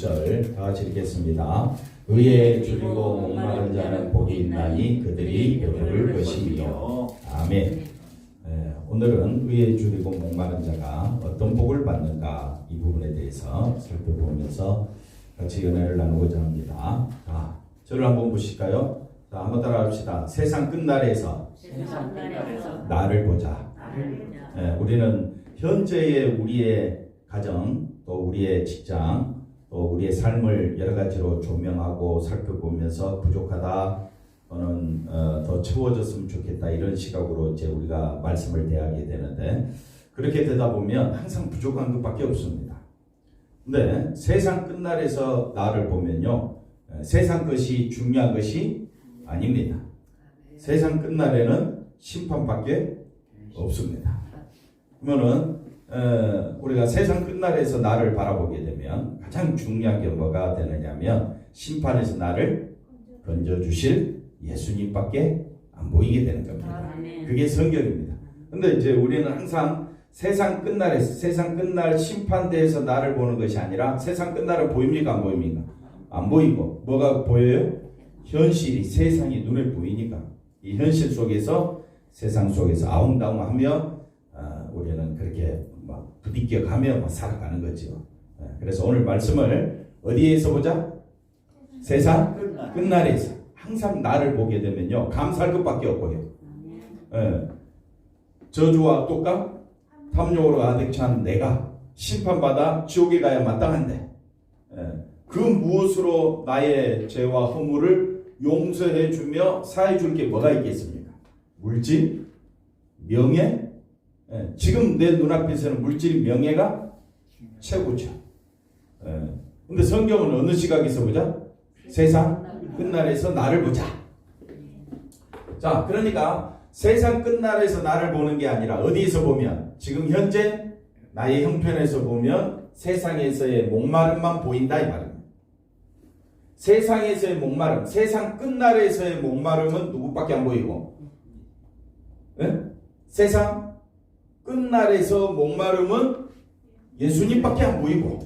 6절 다 같이 읽겠습니다. 의에 줄이고 목마른 자는 복이 있나니 그들이 배부를 것이며. 아멘. 오늘은 의에 줄이고 목마른 자가 어떤 복을 받는가 이 부분에 대해서 살펴보면서 같이 연애를 나누고자 합니다. 자, 저를 한번 보실까요? 자, 한번 따라합시다. 세상 끝날에서 나를 보자. 우리는 현재의 우리의 가정, 또 우리의 직장, 또 우리의 삶을 여러 가지로 조명하고 살펴보면서 부족하다 또는 더 채워졌으면 좋겠다 이런 시각으로 이제 우리가 말씀을 대하게 되는데, 그렇게 되다 보면 항상 부족한 것밖에 없습니다. 근데 세상 끝날에서 나를 보면요, 세상 것이 중요한 것이 아닙니다. 세상 끝날에는 심판밖에 없습니다. 그러면은 우리가 세상 끝날에서 나를 바라보게 되면 가장 중요한 게 뭐가 되느냐면 심판에서 나를 건져주실 예수님밖에 안 보이게 되는 겁니다. 그게 성경입니다. 근데 이제 우리는 항상 세상 끝날에서, 세상 끝날 심판대에서 나를 보는 것이 아니라 세상 끝날은 보입니까? 안 보입니까? 안 보이고 뭐가 보여요? 현실이, 세상이 눈에 보이니까 이 현실 속에서, 세상 속에서 아웅다웅하며 우리는 그렇게 막 부딪혀 가며 살아가는 거죠. 그래서 오늘 말씀을 어디에서 보자? 세상 끝날에서. 항상 나를 보게 되면요, 감사할 것밖에 없고요. 저주와 독감, 탐욕으로 가득 찬 내가 심판받아 지옥에 가야 마땅한데 그 무엇으로 나의 죄와 허물을 용서해 주며 사해 줄 게 뭐가 있겠습니까? 물질, 명예. 지금 내 눈앞에서는 물질, 명예가 최고죠. 근데 성경은 어느 시각에서 보자? 세상 끝날에서 나를 보자. 자, 그러니까 세상 끝날에서 나를 보는 게 아니라 어디에서 보면, 지금 현재 나의 형편에서 보면 세상에서의 목마름만 보인다 이 말입니다. 세상에서의 목마름, 세상 끝날에서의 목마름은 누구밖에 안 보이고, 세상 끝날에서 목마름은 예수님밖에 안 보이고,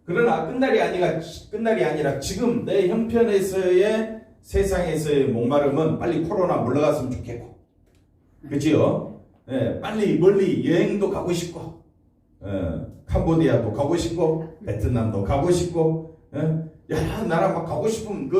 그러나 끝날이 아니라 지금 내 형편에서의 세상에서의 목마름은 빨리 코로나 물러갔으면 좋겠고, 그지요? 빨리 멀리 여행도 가고 싶고, 캄보디아도 가고 싶고, 베트남도 가고 싶고, 여러 나라 막 가고 싶은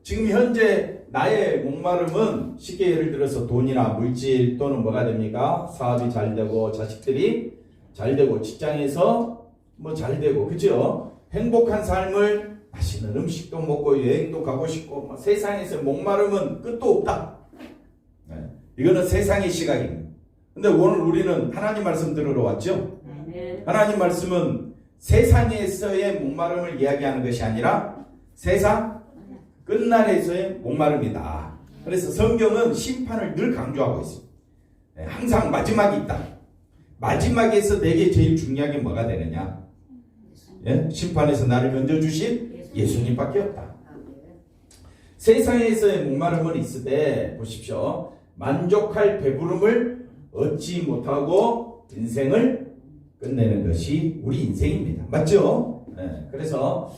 지금 현재 나의 목마름은 쉽게 예를 들어서 돈이나 물질 또는 뭐가 됩니까? 사업이 잘 되고, 자식들이 잘 되고, 직장에서 뭐 잘 되고, 그죠? 행복한 삶을, 맛있는 음식도 먹고 여행도 가고 싶고, 세상에서 목마름은 끝도 없다. 이거는 세상의 시각입니다. 근데 오늘 우리는 하나님 말씀 들으러 왔죠? 하나님 말씀은 세상에서의 목마름을 이야기하는 것이 아니라 세상 끝날에서의 목마름이다. 그래서 성경은 심판을 늘 강조하고 있습니다. 항상 마지막이 있다. 마지막에서 내게 제일 중요한 게 뭐가 되느냐? 심판에서 나를 건져주신 예수님밖에 없다. 세상에서의 목마름은 있으되 보십시오, 만족할 배부름을 얻지 못하고 인생을 끝내는 것이 우리 인생입니다. 맞죠? 그래서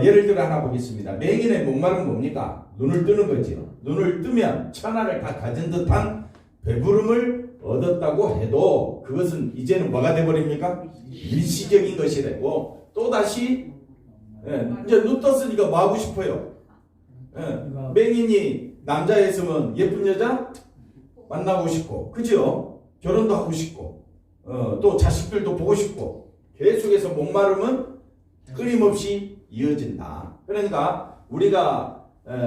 예를 들어 하나 보겠습니다. 맹인의 목마름은 뭡니까? 눈을 뜨는 거죠. 눈을 뜨면 천하를 다 가진 듯한 배부름을 얻었다고 해도 그것은 이제는 뭐가 돼버립니까? 일시적인 것이 되고, 또다시 이제 눈 떴으니까 뭐 하고 싶어요? 맹인이 남자였으면 예쁜 여자 만나고 싶고, 그죠? 결혼도 하고 싶고, 또 자식들도 보고 싶고, 계속해서 목마름은 끊임없이 이어진다. 그러니까 우리가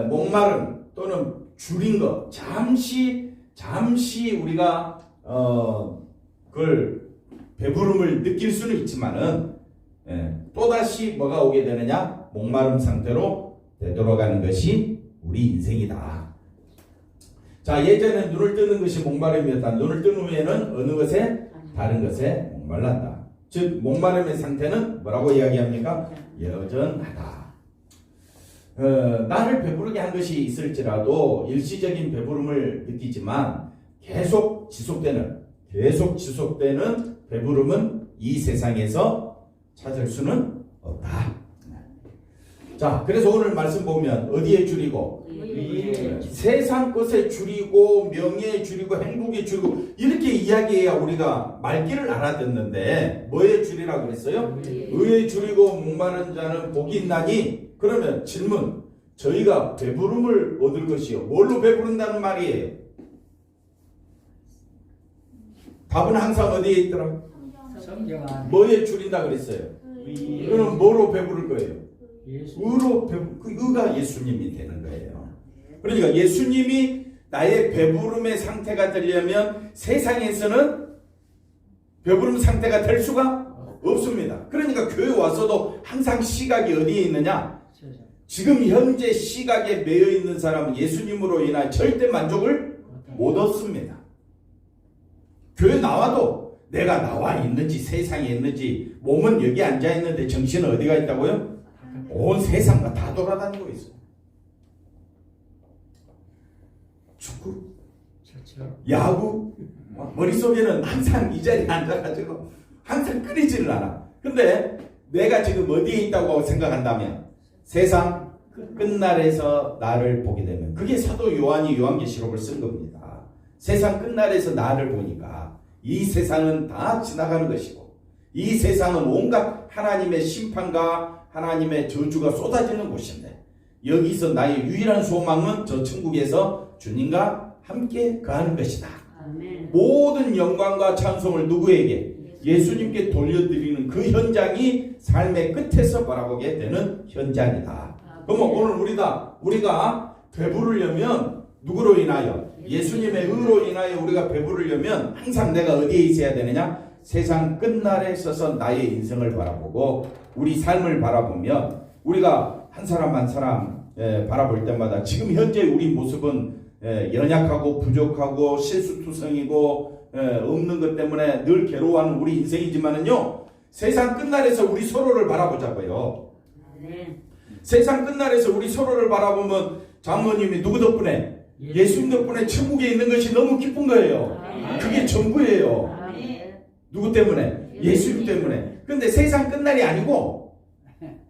목마름 또는 줄인 것, 잠시 우리가 그걸 배부름을 느낄 수는 있지만은 또다시 뭐가 오게 되느냐? 목마름 상태로 되돌아가는 것이 우리 인생이다. 자, 예전에 눈을 뜨는 것이 목마름이었다. 눈을 뜬 후에는 어느 것에? 다른 것에 목말란다. 즉 목마름의 상태는 뭐라고 이야기합니까? 여전하다. 나를 배부르게 한 것이 있을지라도 일시적인 배부름을 느끼지만 계속 지속되는 배부름은 이 세상에서 찾을 수는 없다. 자, 그래서 오늘 말씀 보면 어디에 줄이고? 세상 것에 줄이고 명예에 줄이고 행복에 줄이고 이렇게 이야기해야 우리가 말귀를 알아듣는데 뭐에 줄이라고 그랬어요? 의에 줄이고 목마른 자는 복이 있나니. 그러면 질문, 저희가 배부름을 얻을 것이요 뭘로 배부른다는 말이에요? 답은 항상 어디에 있더라? 뭐에 줄인다 그랬어요? 그럼 뭐로 배부를 거예요? 의로 의가 예수님이 되는 거예요. 그러니까 예수님이 나의 배부름의 상태가 되려면 세상에서는 배부름 상태가 될 수가 없습니다. 그러니까 교회 와서도 항상 시각이 어디에 있느냐? 지금 현재 시각에 매여 있는 사람은 예수님으로 인하여 절대 만족을 못 얻습니다. 교회 나와도 내가 나와 있는지 세상에 있는지, 몸은 여기 앉아 있는데 정신은 어디가 있다고요? 온 세상과 다 돌아다니고 있어요. 축구, 야구, 머릿속에는 항상 이 자리에 앉아가지고 항상 끊이지를 않아. 근데 내가 지금 어디에 있다고 생각한다면 세상 끝날에서 나를 보게 되면, 그게 사도 요한이 요한계시록을 쓴 겁니다. 세상 끝날에서 나를 보니까 이 세상은 다 지나가는 것이고 이 세상은 온갖 하나님의 심판과 하나님의 저주가 쏟아지는 곳인데, 여기서 나의 유일한 소망은 저 천국에서 주님과 함께 거하는 것이다. 아멘. 모든 영광과 찬송을 누구에게? 예수님께 돌려드리는 그 현장이 삶의 끝에서 바라보게 되는 현장이다. 그러면 오늘 우리가 배부르려면 누구로 인하여? 예수님의 의로 인하여 우리가 배부르려면 항상 내가 어디에 있어야 되느냐? 세상 끝날에 서서 나의 인생을 바라보고 우리 삶을 바라보면, 우리가 한 사람 한 사람 바라볼 때마다 지금 현재 우리 모습은 연약하고 부족하고 실수투성이고 없는 것 때문에 늘 괴로워하는 우리 인생이지만은요, 세상 끝날에서 우리 서로를 바라보자고요. 세상 끝날에서 우리 서로를 바라보면 장모님이 누구 덕분에? 예수님 덕분에 천국에 있는 것이 너무 기쁜 거예요. 그게 전부예요. 누구 때문에? 예수님 때문에. 근데 세상 끝날이 아니고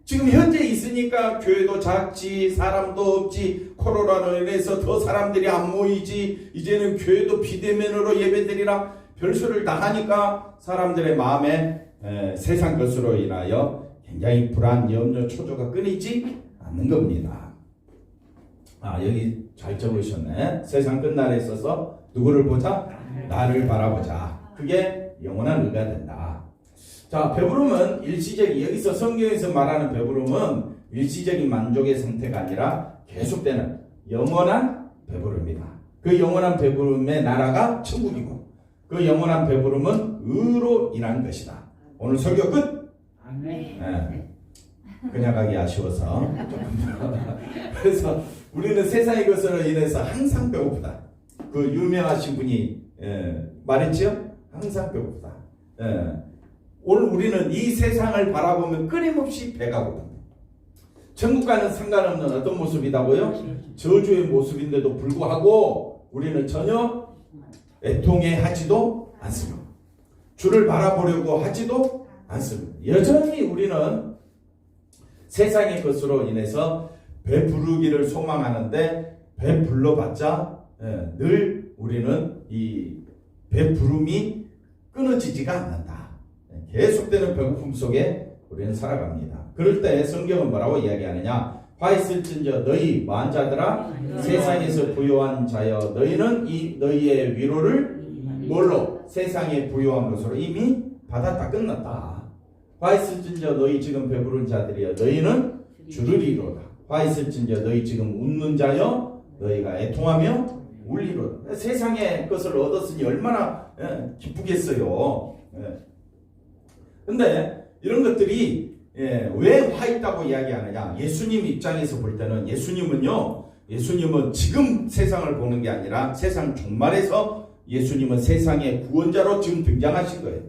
지금 현재 있으니까 교회도 작지, 사람도 없지, 코로나로 인해서 더 사람들이 안 모이지, 이제는 교회도 비대면으로 예배드리라 별소리를 다 하니까 사람들의 마음에 세상 것으로 인하여 굉장히 불안, 염려, 초조가 끊이지 않는 겁니다. 여기 잘 적으셨네. 세상 끝날에 있어서 누구를 보자? 나를 바라보자. 그게 영원한 의가 된다. 자, 배부름은 일시적인, 여기서 성경에서 말하는 배부름은 일시적인 만족의 상태가 아니라 계속되는 영원한 배부름이다. 그 영원한 배부름의 나라가 천국이고 그 영원한 배부름은 의로 인한 것이다. 오늘 설교 끝! 네. 그냥 가기 아쉬워서 그래서 우리는 세상의 것으로 인해서 항상 배고프다. 그 유명하신 분이 말했죠? 항상 배고프다. 오늘 우리는 이 세상을 바라보면 끊임없이 배가 고픕니다. 천국과는 상관없는 어떤 모습이다고요? 저주의 모습인데도 불구하고 우리는 전혀 애통해 하지도 않습니다. 주를 바라보려고 하지도 않습니다. 여전히 우리는 세상의 것으로 인해서 배부르기를 소망하는데 배불러봤자 늘 우리는 이 배부름이 끊어지지가 않는다. 계속되는 배고픔 속에 우리는 살아갑니다. 그럴 때 성경은 뭐라고 이야기하느냐? 화 있을진저 너희 뭐한 자들아 세상에서 부요한 자여 너희는 이 너희의 위로를 뭘로? 세상에 부요한 것으로 이미 받았다. 끝났다. 화 있을진저 너희 지금 배부른 자들이여 너희는 주르리로다. 화 있을진저 너희 지금 웃는 자여 너희가 애통하며 울리로다. 세상의 것을 얻었으니 얼마나 기쁘겠어요. 근데 이런 것들이 왜 화 있다고 이야기하느냐? 예수님 입장에서 볼 때는 예수님은 지금 세상을 보는 게 아니라 세상 종말에서 예수님은 세상의 구원자로 지금 등장하신 거예요.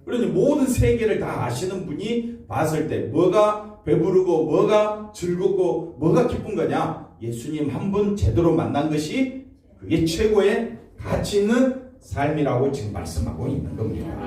그러니 모든 세계를 다 아시는 분이 봤을 때 뭐가 배부르고 뭐가 즐겁고 뭐가 기쁜 거냐? 예수님 한 분 제대로 만난 것이 그게 최고의 가치 있는 삶이라고 지금 말씀하고 있는 겁니다.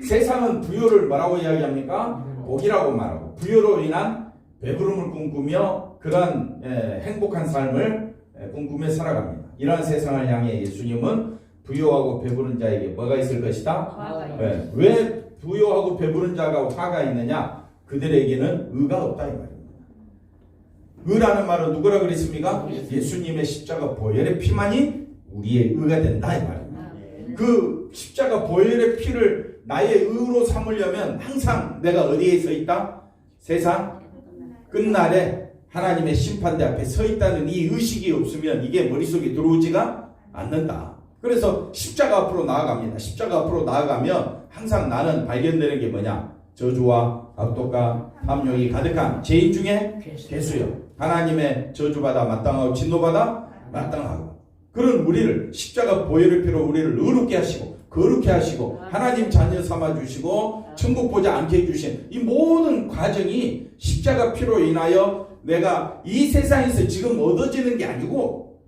세상은 부요를 뭐라고 이야기합니까? 복이라고 말하고 부여로 인한 배부름을 꿈꾸며 그러한 행복한 삶을 꿈꾸며 살아갑니다. 이러한 세상을 향해 예수님은 부여하고 배부른 자에게 뭐가 있을 것이다? 왜 부여하고 배부른 자가 화가 있느냐? 그들에게는 의가 없다 이 말입니다. 의라는 말은 누구라 그랬습니까? 예수님의 십자가 보혈의 피만이 우리의 의가 된다 이 말입니다. 그 십자가 보혈의 피를 나의 의로 삼으려면 항상 내가 어디에 서 있다? 세상 끝날에 하나님의 심판대 앞에 서 있다는 이 의식이 없으면 이게 머릿속에 들어오지가 않는다. 그래서 십자가 앞으로 나아갑니다. 십자가 앞으로 나아가면 항상 나는 발견되는 게 뭐냐? 저주와 악독과 탐욕이 가득한 죄인 중에 괴수요. 하나님의 저주받아 마땅하고 진노받아 마땅하고 그런 우리를 십자가 보혈의 피로 우리를 의롭게 하시고 거룩해 하시고 하나님 자녀 삼아 주시고 천국 보지 않게 해주신 이 모든 과정이 십자가 피로 인하여 내가 이 세상에서 지금 얻어지는 게 아니고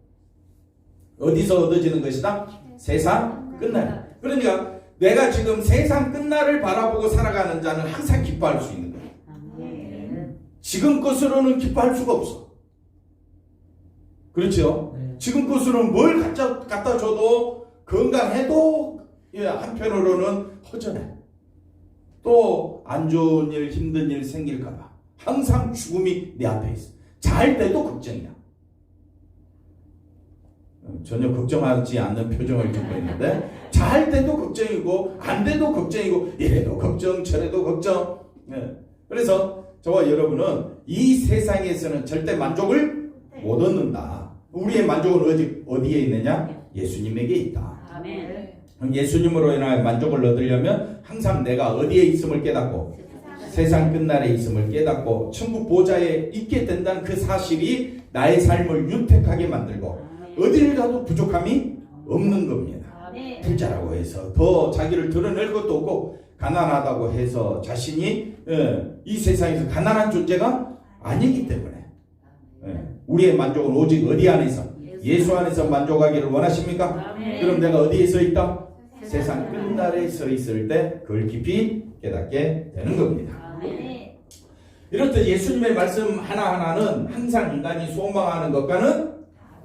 어디서 얻어지는 것이다? 세상 끝날. 그러니까 내가 지금 세상 끝날을 바라보고 살아가는 자는 항상 기뻐할 수 있는 거예요. 지금 것으로는 기뻐할 수가 없어. 그렇죠? 지금 것으로는 뭘 갖다 줘도 건강해도 한편으로는 허전해. 또 안 좋은 일, 힘든 일 생길까봐 항상 죽음이 내 앞에 있어. 잘 때도 걱정이야. 전혀 걱정하지 않는 표정을 짓고 있는데 잘 때도 걱정이고 안 돼도 걱정이고 이래도 걱정 저래도 걱정. 그래서 저와 여러분은 이 세상에서는 절대 만족을 못 얻는다. 우리의 만족은 어디에 있느냐? 예수님에게 있다. 아멘. 예수님으로 인하여 만족을 얻으려면 항상 내가 어디에 있음을 깨닫고 세상 끝날에 있음을 깨닫고 천국 보좌에 있게 된다는 그 사실이 나의 삶을 윤택하게 만들고 어디를 가도 부족함이 없는 겁니다. 부자라고 해서 더 자기를 드러낼 것도 없고 가난하다고 해서 자신이 이 세상에서 가난한 존재가 아니기 때문에 우리의 만족은 오직 어디 안에서? 예수 안에서 만족하기를 원하십니까? 그럼 내가 어디에 서 있다? 세상 끝날에 서 있을 때 그걸 깊이 깨닫게 되는 겁니다. 이렇듯 예수님의 말씀 하나하나는 항상 인간이 소망하는 것과는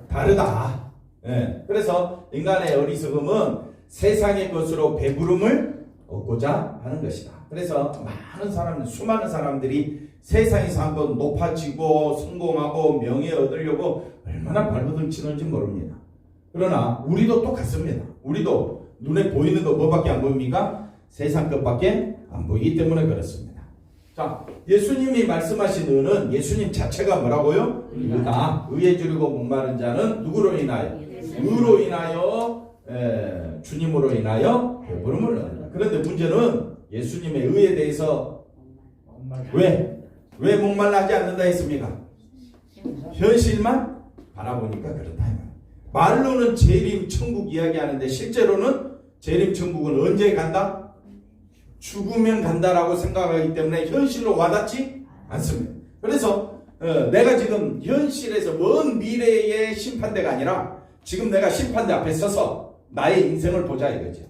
다르다. 그래서 인간의 어리석음은 세상의 것으로 배부름을 얻고자 하는 것이다. 그래서 수많은 사람들이 세상에서 한번 높아지고 성공하고 명예 얻으려고 얼마나 발버둥 치는지 모릅니다. 그러나 우리도 똑같습니다. 우리도 눈에 보이는 거 뭐밖에 안 보입니까? 세상 것밖에 안 보이기 때문에 그렇습니다. 자, 예수님이 말씀하신 의는 예수님 자체가 뭐라고요? 의다. 의에 줄이고 목마른 자는 누구로 인하여? 의로 인하여 주님으로 인하여 배부름을 얻는다. 그런데 문제는 예수님의 의에 대해서 왜 목말라하지 않는다 했습니까? 현실만 바라보니까 그렇다. 말로는 재림 천국 이야기하는데 실제로는 재림 천국은 언제 간다? 죽으면 간다라고 생각하기 때문에 현실로 와닿지 않습니다. 그래서 내가 지금 현실에서 먼 미래의 심판대가 아니라 지금 내가 심판대 앞에 서서 나의 인생을 보자 이거죠.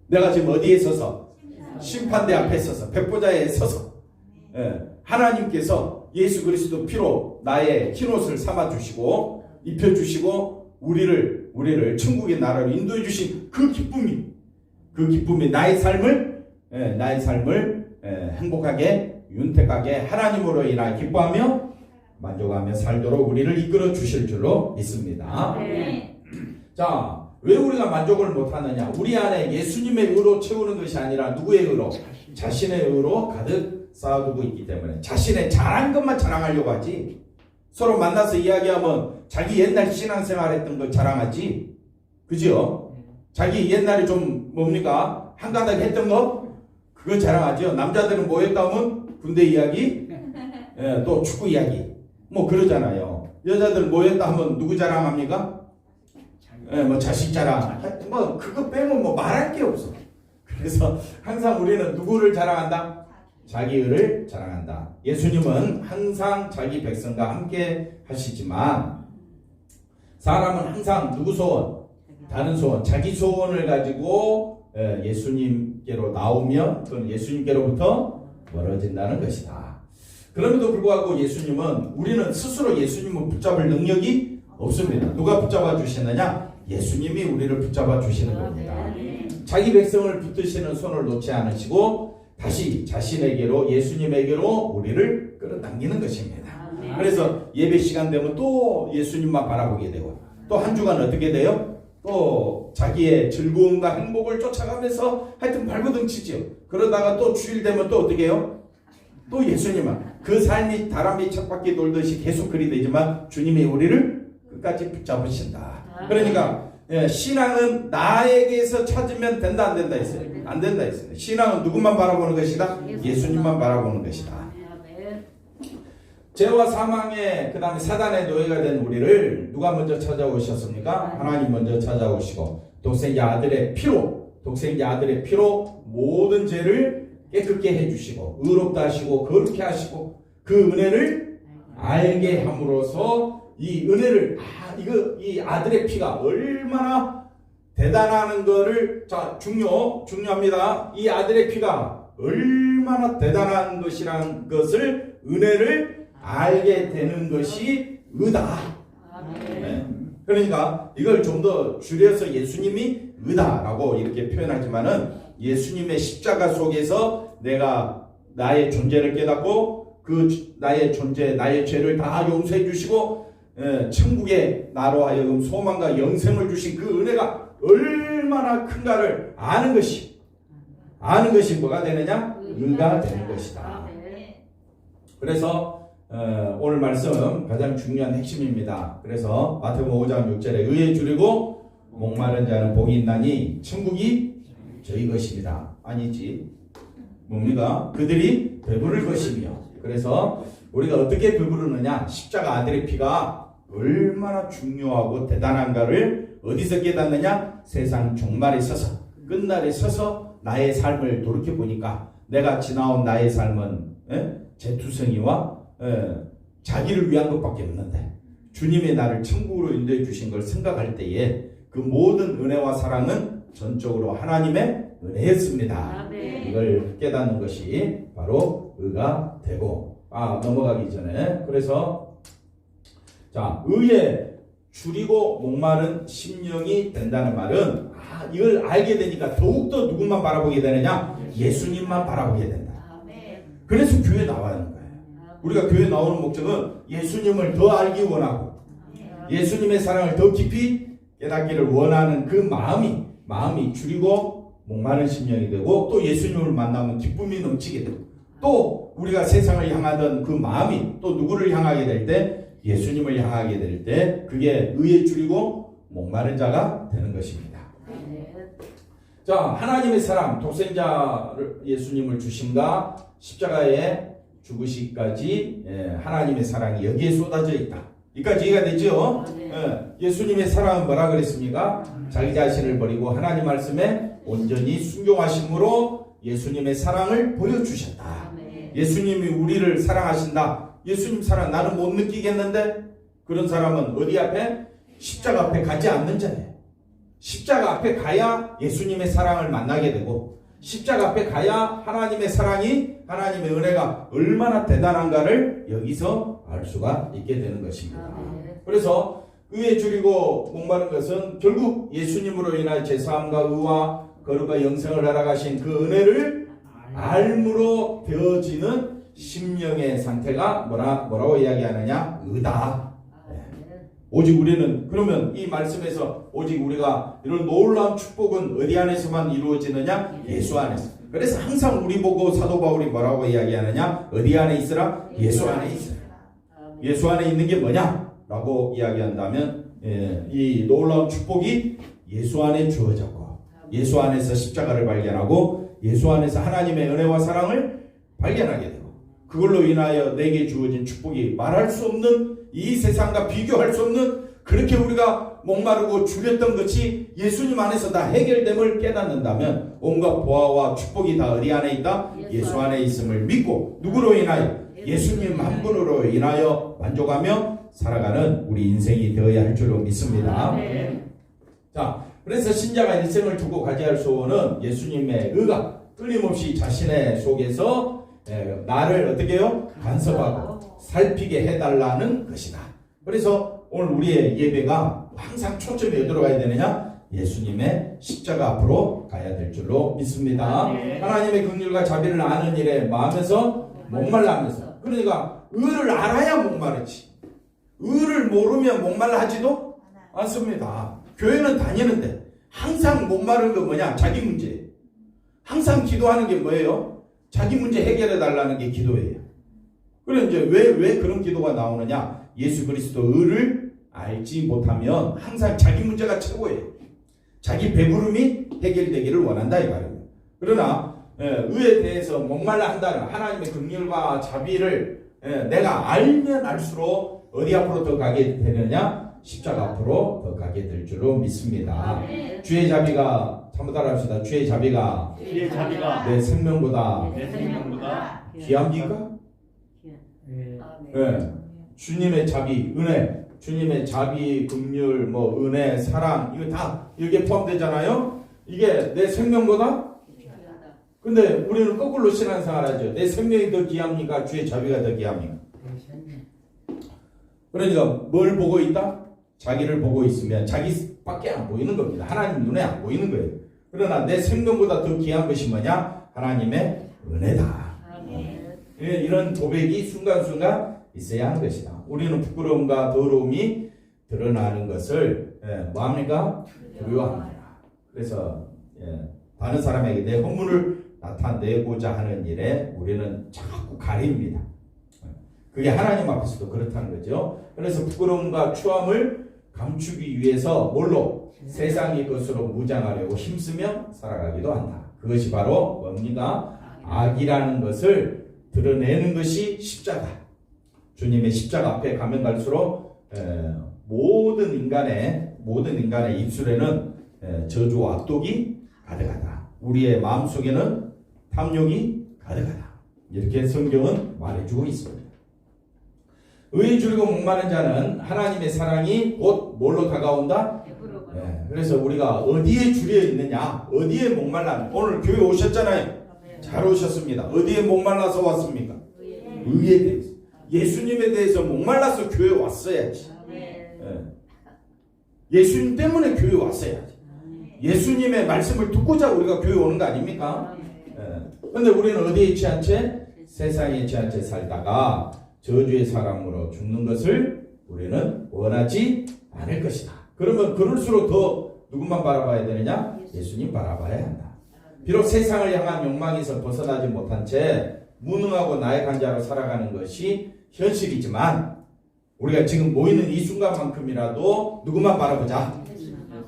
내가 지금 어디에 서서? 심판대 앞에 서서 백보자에 서서 하나님께서 예수 그리스도 피로 나의 흰옷을 삼아주시고 입혀주시고 우리를 천국의 나라로 인도해 주신 그 기쁨이 나의 삶을 행복하게 윤택하게 하나님으로 인하여 기뻐하며 만족하며 살도록 우리를 이끌어 주실 줄로 믿습니다. 자, 왜 우리가 만족을 못하느냐? 우리 안에 예수님의 의로 채우는 것이 아니라 누구의 의로? 자신의 의로 가득 쌓아두고 있기 때문에 자신의 잘한 것만 자랑하려고 하지. 서로 만나서 이야기하면 자기 옛날 신앙생활 했던 걸 자랑하지. 그죠? 자기 옛날에 좀 뭡니까? 한가닥 했던 거? 그거 자랑하죠. 남자들은 뭐 했다 하면 군대 이야기, 또 축구 이야기. 뭐 그러잖아요. 여자들 뭐 했다 하면 누구 자랑합니까? 뭐 자식 자랑. 뭐 그거 빼면 뭐 말할 게 없어. 그래서 항상 우리는 누구를 자랑한다? 자기 의를 자랑한다. 예수님은 항상 자기 백성과 함께 하시지만 사람은 항상 누구 소원? 다른 소원, 자기 소원을 가지고 예수님께로 나오면 그건 예수님께로부터 멀어진다는 것이다. 그럼에도 불구하고 우리는 스스로 예수님을 붙잡을 능력이 없습니다. 누가 붙잡아 주시느냐? 예수님이 우리를 붙잡아 주시는 겁니다. 자기 백성을 붙드시는 손을 놓지 않으시고 다시 자신에게로, 예수님에게로 우리를 끌어당기는 것입니다. 그래서 예배 시간 되면 또 예수님만 바라보게 되고, 또 한 주간 어떻게 돼요? 또 자기의 즐거움과 행복을 쫓아가면서 하여튼 발버둥치죠. 그러다가 또 주일 되면 또 어떻게 해요? 또 예수님만. 그 삶이 다람쥐 쳇바퀴 돌듯이 계속 그리 되지만 주님이 우리를 끝까지 붙잡으신다. 그러니까 신앙은 나에게서 찾으면 된다 안 된다 했어요. 안 된다 했어요. 신앙은 누구만 바라보는 것이다? 예수님만 바라보는 것이다. 죄와 사망의 그 다음에 사단의 노예가 된 우리를 누가 먼저 찾아오셨습니까? 하나님 먼저 찾아오시고 독생자 아들의 피로 모든 죄를 깨끗게 해주시고 의롭다 하시고 거룩해 하시고 그 은혜를 알게 함으로써 이 은혜를 이 아들의 피가 얼마나 대단한 거를 중요합니다. 이 아들의 피가 얼마나 대단한 것이란 것을 은혜를 알게 되는 것이 의다. 네. 그러니까 이걸 좀 더 줄여서 예수님이 의다라고 이렇게 표현하지만은 예수님의 십자가 속에서 내가 나의 존재를 깨닫고 그 나의 존재, 나의 죄를 다 용서해 주시고 천국에 나로 하여금 소망과 영생을 주신 그 은혜가 얼마나 큰가를 아는 것이 뭐가 되느냐? 의가 되는 것이다. 그래서 오늘 말씀 가장 중요한 핵심입니다. 그래서 마태복음 5장 6절에 의에 줄이고 목마른 자는 복이 있나니 천국이 저희 것입니다. 아니지. 뭡니까? 그들이 배부를 것이며. 그래서 우리가 어떻게 배부르느냐? 십자가 아들의 피가 얼마나 중요하고 대단한가를 어디서 깨닫느냐? 세상 종말에 서서, 끝날에 서서 나의 삶을 돌이켜보니까 내가 지나온 나의 삶은 재투성이와 자기를 위한 것밖에 없는데 주님의 나를 천국으로 인도해 주신 걸 생각할 때에 그 모든 은혜와 사랑은 전적으로 하나님의 은혜였습니다. 이걸 깨닫는 것이 바로 의가 되고 넘어가기 전에 그래서 의에 줄이고 목마른 심령이 된다는 말은 이걸 알게 되니까 더욱더 누구만 바라보게 되느냐? 예수님만 바라보게 된다. 그래서 교회 나와야 하는 거예요. 우리가 교회 나오는 목적은 예수님을 더 알기 원하고 예수님의 사랑을 더 깊이 깨닫기를 원하는 그 마음이 줄이고 목마른 심령이 되고 또 예수님을 만나면 기쁨이 넘치게 되고 또 우리가 세상을 향하던 그 마음이 또 누구를 향하게 될 때 예수님을 향하게 될 때 그게 의에 줄이고 목마른 자가 되는 것입니다. 하나님의 사랑, 독생자를 예수님을 주심과 십자가에 죽으시기까지 하나님의 사랑이 여기에 쏟아져 있다. 여기까지 이해가 되죠? 예수님의 사랑은 뭐라 그랬습니까? 자기 자신을 버리고 하나님 말씀에 온전히 순종하심으로 예수님의 사랑을 보여주셨다. 예수님이 우리를 사랑하신다. 예수님 사랑 나는 못 느끼겠는데 그런 사람은 어디 앞에? 십자가 앞에 가지 않는 자예요. 십자가 앞에 가야 예수님의 사랑을 만나게 되고 십자가 앞에 가야 하나님의 사랑이 하나님의 은혜가 얼마나 대단한가를 여기서 알 수가 있게 되는 것입니다. 그래서 의에 줄이고 목마른 것은 결국 예수님으로 인하여 제사함과 의와 거룩과 영생을 알아가신 그 은혜를 알므로 되어지는 심령의 상태가 뭐라고 이야기하느냐? 의다. 오직 우리는 그러면 이 말씀에서 오직 우리가 이런 놀라운 축복은 어디 안에서만 이루어지느냐? 예수 안에서. 그래서 항상 우리 보고 사도 바울이 뭐라고 이야기하느냐? 어디 안에 있으라? 예수 안에 있으라. 예수 안에 있는 게 뭐냐? 라고 이야기한다면 이 놀라운 축복이 예수 안에 주어졌고 예수 안에서 십자가를 발견하고 예수 안에서 하나님의 은혜와 사랑을 발견하게 되고 그걸로 인하여 내게 주어진 축복이 말할 수 없는 이 세상과 비교할 수 없는 그렇게 우리가 목마르고 줄였던 것이 예수님 안에서 다 해결됨을 깨닫는다면 온갖 보화와 축복이 다 어디 안에 있다? 예수 안에 있음을 믿고 누구로 인하여? 예수님 한 분으로 인하여 만족하며 살아가는 우리 인생이 되어야 할 줄로 믿습니다. 그래서 신자가 인생을 두고 가져야 할 소원은 예수님의 의가 끊임없이 자신의 속에서 나를 어떻게 해요? 간섭하고 살피게 해달라는 것이다. 그래서 오늘 우리의 예배가 항상 초점이 어디로 가야 되느냐? 예수님의 십자가 앞으로 가야 될 줄로 믿습니다. 하나님의 긍휼과 자비를 아는 일에 마음에서 목말라하면서, 그러니까 의를 알아야 목마르지, 의를 모르면 목말라 하지도 않습니다. 교회는 다니는데 항상 목마른 거 뭐냐? 자기 문제. 항상 기도하는 게 뭐예요? 자기 문제 해결해 달라는 게 기도예요. 그래 이제 왜 그런 기도가 나오느냐? 예수 그리스도 의를 알지 못하면 항상 자기 문제가 최고예요. 자기 배부름이 해결되기를 원한다 이 말이에요. 그러나 의에 대해서 목말라 한다는 하나님의 긍휼과 자비를 내가 알면 알수록 어디 앞으로 더 가게 되느냐? 십자가 앞으로 더 가게 될 줄로 믿습니다. 주의 자비가, 한번 따라합시다. 주의 자비가 내 생명보다 귀합니까? 주님의 자비, 은혜, 주님의 자비, 긍휼, 은혜, 사랑, 이거 다 여기에 포함되잖아요. 이게 내 생명보다? 근데 우리는 거꾸로 신앙생활 하죠. 내 생명이 더 귀합니까? 주의 자비가 더 귀합니까? 그러니까 뭘 보고 있다? 자기를 보고 있으면 자기밖에 안 보이는 겁니다. 하나님 눈에 안 보이는 거예요. 그러나 내 생명보다 더 귀한 것이 뭐냐? 하나님의 은혜다. 이런 고백이 순간순간 있어야 하는 것이다. 우리는 부끄러움과 더러움이 드러나는 것을 뭐합니까? 두려워합니다. 그래서 다른 사람에게 내 허물을 나타내고자 하는 일에 우리는 자꾸 가립니다. 그게 하나님 앞에서도 그렇다는 거죠. 그래서 부끄러움과 추함을 감추기 위해서 뭘로? 세상의 것으로 무장하려고 힘쓰며 살아가기도 한다. 그것이 바로 뭡니까? 악이라는 것을 드러내는 것이 십자가. 주님의 십자가 앞에 가면 갈수록 모든 인간의 입술에는 저주와 악독이 가득하다. 우리의 마음속에는 탐욕이 가득하다. 이렇게 성경은 말해주고 있습니다. 의에 줄이고 목마른 자는 하나님의 사랑이 곧 뭘로 다가온다? 그래서 우리가 어디에 줄여 있느냐? 어디에 목말라? 오늘 교회 오셨잖아요. 잘 오셨습니다. 어디에 목말라서 왔습니까? 의에 대해서. 예수님에 대해서 목말라서 교회 왔어야지. 예수님 때문에 교회 왔어야지. 예수님의 말씀을 듣고자 우리가 교회 오는 거 아닙니까? 그런데 우리는 어디에 취한 채? 세상에 취한 채 살다가 저주의 사람으로 죽는 것을 우리는 원하지 않을 것이다. 그러면 그럴수록 더 누구만 바라봐야 되느냐? 예수님 바라봐야 한다. 비록 세상을 향한 욕망에서 벗어나지 못한 채 무능하고 나약한 자로 살아가는 것이 현실이지만 우리가 지금 모이는 이 순간만큼이라도 누구만 바라보자?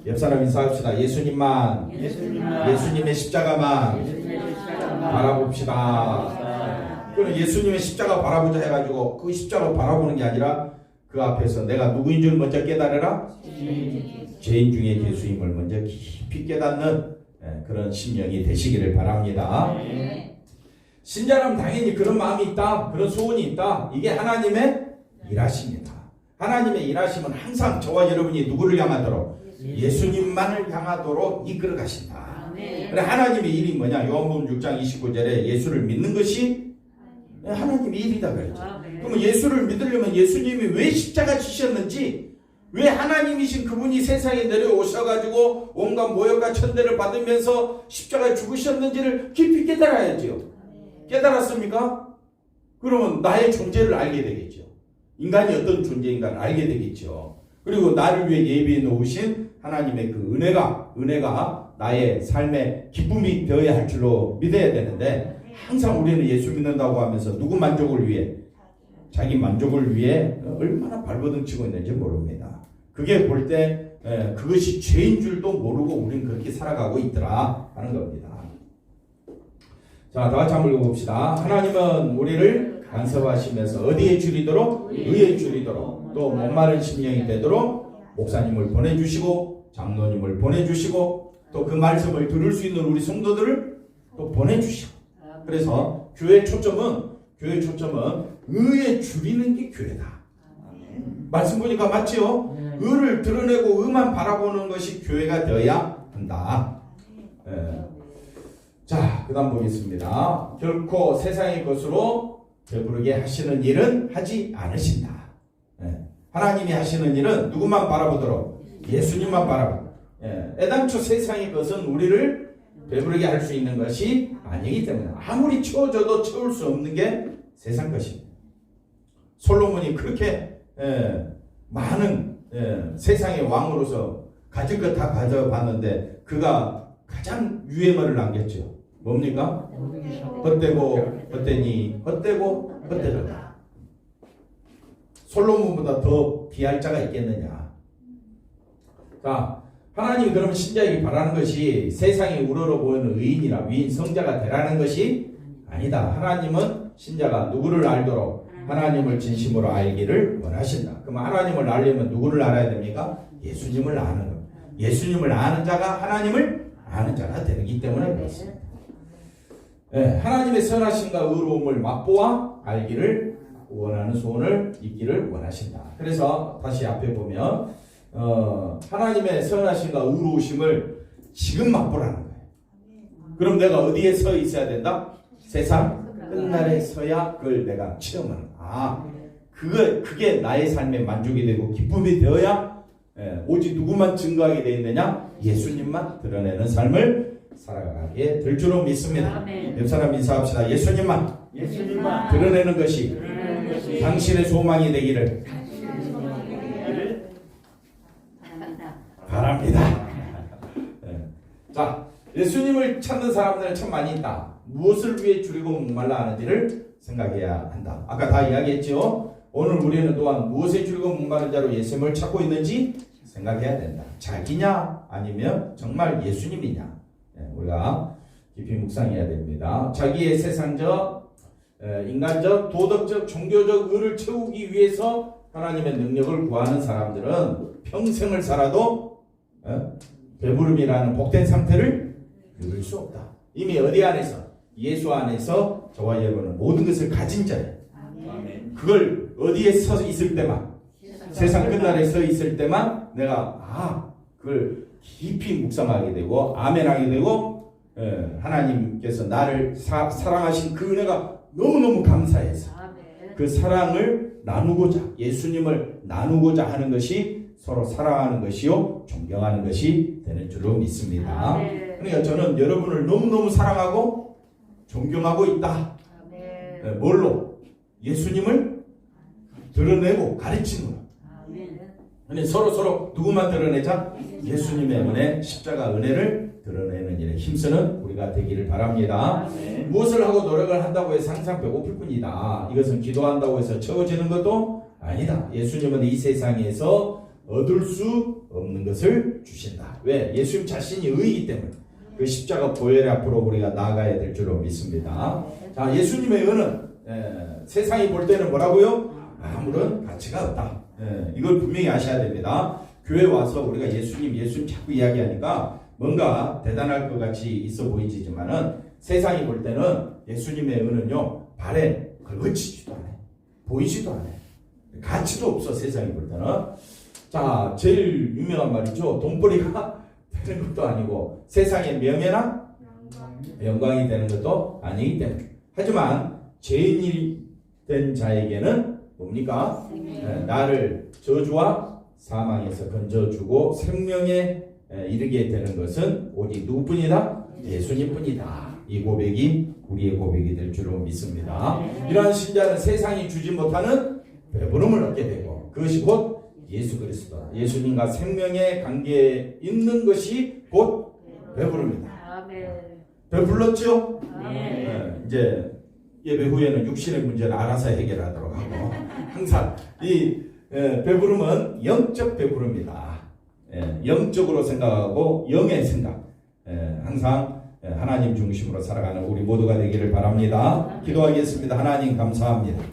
옆 사람 인사합시다. 예수님만, 예수님의 십자가만 바라봅시다. 그럼 예수님의 십자가 바라보자 해가지고 그 십자가 바라보는 게 아니라 그 앞에서 내가 누구인 줄 먼저 깨달으라. 죄인 중에 예수님을 먼저 깊이 깨닫는 그런 심령이 되시기를 바랍니다. 신자라면 당연히 그런 마음이 있다. 그런 소원이 있다. 이게 하나님의 일하십니다. 하나님의 일하심은 항상 저와 여러분이 누구를 향하도록? 예수님만을 향하도록 이끌어 가신다. 그래 하나님의 일이 뭐냐? 요한복음 6장 29절에 예수를 믿는 것이 하나님의 일이다 그랬죠. 그러면 예수를 믿으려면 예수님이 왜 십자가 지셨는지, 왜 하나님이신 그분이 세상에 내려오셔가지고 온갖 모욕과 천대를 받으면서 십자가에 죽으셨는지를 깊이 깨달아야죠. 깨달았습니까? 그러면 나의 존재를 알게 되겠죠. 인간이 어떤 존재인가를 알게 되겠죠. 그리고 나를 위해 예비해 놓으신 하나님의 그 은혜가 나의 삶의 기쁨이 되어야 할 줄로 믿어야 되는데, 항상 우리는 예수 믿는다고 하면서 누구 만족을 위해? 자기 만족을 위해 얼마나 발버둥치고 있는지 모릅니다. 그게 볼 때 그것이 죄인 줄도 모르고 우리는 그렇게 살아가고 있더라 하는 겁니다. 자, 다 같이 한번 읽어봅시다. 하나님은 우리를 간섭하시면서 어디에 줄이도록? 의에 줄이도록, 또 목마른 심령이 되도록 목사님을 보내주시고 장로님을 보내주시고 또 그 말씀을 들을 수 있는 우리 성도들을 또 보내주시고, 그래서 교회의 초점은 의에 줄이는 게 교회다. 말씀 보니까 맞지요? 의를 드러내고 의만 바라보는 것이 교회가 되어야 한다. 자, 그 다음 보겠습니다. 결코 세상의 것으로 배부르게 하시는 일은 하지 않으신다. 하나님이 하시는 일은 누구만 바라보도록? 예수님만 바라보도록. 애당초 세상의 것은 우리를 배부르게 할 수 있는 것이 아니기 때문에 아무리 채워줘도 채울 수 없는 게 세상 것입니다. 솔로몬이 그렇게 많은 세상의 왕으로서 가질 것 다 가져봤는데 그가 가장 유행어를 남겼죠. 뭡니까? 헛되고 헛되니 헛되고 헛되다. 솔로몬보다 더 비할 자가 있겠느냐. 자, 하나님이 그러면 신자에게 바라는 것이 세상이 우러러 보이는 의인이나 위인 성자가 되라는 것이 아니다. 하나님은 신자가 누구를 알도록 하나님을 진심으로 알기를 원하신다. 그럼 하나님을 알려면 누구를 알아야 됩니까? 예수님을 아는 겁니다. 예수님을 아는 자가 하나님을 아는 자가 되기 때문에 그렇습니다. 하나님의 선하심과 의로움을 맛보아 알기를 원하는 소원을 있기를 원하신다. 그래서 다시 앞에 보면 하나님의 선하심과 의로우심을 지금 맛보라는 거예요. 그럼 내가 어디에 서 있어야 된다? 세상 끝날에 서야 그걸 내가 체험하는 거야. 그게 나의 삶의 만족이 되고 기쁨이 되어야 오직 누구만 증거하게 되어 있느냐? 예수님만 드러내는 삶을 살아가게 될 줄로 믿습니다. 옆 사람 인사합시다. 예수님만 드러내는 것이 당신의 소망이 되기를 바랍니다. 자, 예수님을 찾는 사람들은 참 많이 있다. 무엇을 위해 줄이고 목말라 하는지를 생각해야 한다. 아까 다 이야기했죠. 오늘 우리는 또한 무엇에 줄이고 목마른 자로 예수님을 찾고 있는지 생각해야 된다. 자기냐 아니면 정말 예수님이냐. 우리가 깊이 묵상해야 됩니다. 자기의 세상적, 인간적, 도덕적, 종교적 의를 채우기 위해서 하나님의 능력을 구하는 사람들은 평생을 살아도 배부름이라는 복된 상태를 누릴 수 없다. 이미 어디 안에서? 예수 안에서 저와 여러분은 모든 것을 가진 자예요. 그걸 어디에 서 있을 때만, 세상 끝날에 서 있을 때만 내가 그걸 깊이 묵상하게 되고 아멘하게 되고 하나님께서 나를 사랑하신 그 은혜가 너무너무 감사해서 그 사랑을 나누고자, 예수님을 나누고자 하는 것이 서로 사랑하는 것이요 존경하는 것이 되는 줄로 믿습니다. 그러니까 저는 여러분을 너무너무 사랑하고 존경하고 있다. 뭘로? 예수님을 드러내고 가르치는 거. 서로 누구만 드러내자? 예수님의 은혜, 십자가 은혜를 드러내는 일에 힘쓰는 우리가 되기를 바랍니다. 무엇을 하고 노력을 한다고 해서 항상 배고플 뿐이다. 이것은 기도한다고 해서 채워지는 것도 아니다. 예수님은 이 세상에서 얻을 수 없는 것을 주신다. 왜? 예수님 자신이 의이기 때문에 그 십자가 보혈 앞으로 우리가 나아가야 될 줄로 믿습니다. 자, 예수님의 은은 세상이 볼 때는 뭐라고요? 아무런 가치가 없다. 이걸 분명히 아셔야 됩니다. 교회 와서 우리가 예수님 자꾸 이야기하니까 뭔가 대단할 것 같이 있어 보이지만은 세상이 볼 때는 예수님의 은은요 발에 걸거치지도 않아요. 보이지도 않아요. 가치도 없어. 세상이 볼 때는. 자, 제일 유명한 말이죠. 돈벌이가 되는 것도 아니고 세상의 명예나 영광이 되는 것도 아니기 때문에. 하지만 죄인이 된 자에게는 뭡니까? 나를 저주와 사망에서 건져주고 생명에 이르게 되는 것은 오직 누구뿐이다? 예수님뿐이다. 이 고백이 우리의 고백이 될 줄로 믿습니다. 이러한 신자는 세상이 주지 못하는 배부름을 얻게 되고 그것이 곧 예수 그리스도, 예수님과 생명의 관계에 있는 것이 곧 배부릅니다. 배불렀죠? 이제 예배 후에는 육신의 문제를 알아서 해결하도록 하고 항상 이 배부름은 영적 배부릅니다. 영적으로 생각하고 영의 생각, 항상 하나님 중심으로 살아가는 우리 모두가 되기를 바랍니다. 기도하겠습니다. 하나님 감사합니다.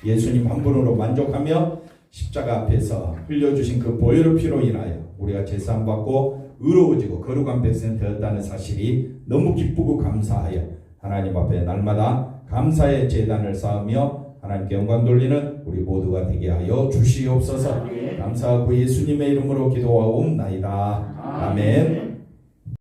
예수님 한 분으로 만족하며 십자가 앞에서 흘려주신 그 보혈의 피로 인하여 우리가 제사함받고 의로워지고 거룩한 백성 되었다는 사실이 너무 기쁘고 감사하여 하나님 앞에 날마다 감사의 제단을 쌓으며 하나님께 영광 돌리는 우리 모두가 되게 하여 주시옵소서. 감사하고 예수님의 이름으로 기도하옵나이다. 아멘.